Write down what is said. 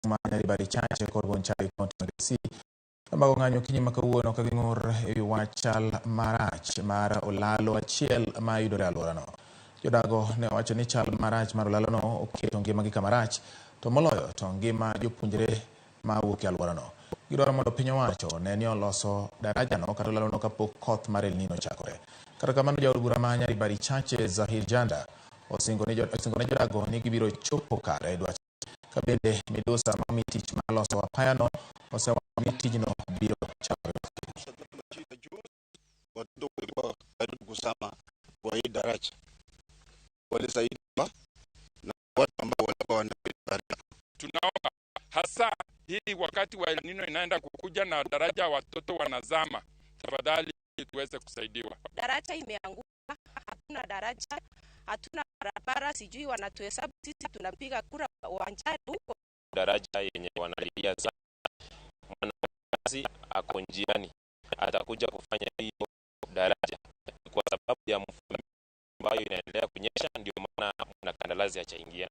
manyari bari chache korbon chai kontinesi ambago ng'anyo kinyima kawuono ka ging'ur ewi wachal marach mar olalo achiel ma yudore alworano. Jodago ne wacho ni chal marach mar olalono oketo ngimagi kama rach to moloyo to ngima jopuonjre ma wuok e alworano. Gidwaro mondo piny owacho ne ni oloso darajano kata olalono kapok koth mar El Nino chakore. Kata kamano, jaod bura ma nyari bari chache Zahir Janda osingo ne jodago ni gibiro chopo kare dwach ka bende midusa mami tich mar loso apayano osewacho ni tijno biro chakore. Watoto walikuwa karibu kusama kwa hii daraja walisaidiwa na watu ambao walikuwa wanapita. Tunaomba hasa hii wakati wa El Nino inaenda kukuja na daraja watoto wanazama, tafadhali tuweze kusaidiwa. Daraja imeanguka, hatuna daraja, hatuna barabara, sijui wanatuhesabu sisi tunapiga kura uwanjani huko. Daraja yenye wanalilia sana, mwanafunzi ako njiani atakuja kufanya hiyo daraja kwa sababu ya mvua ambayo inaendelea kunyesha, ndio maana mwanakandalazi achaingia.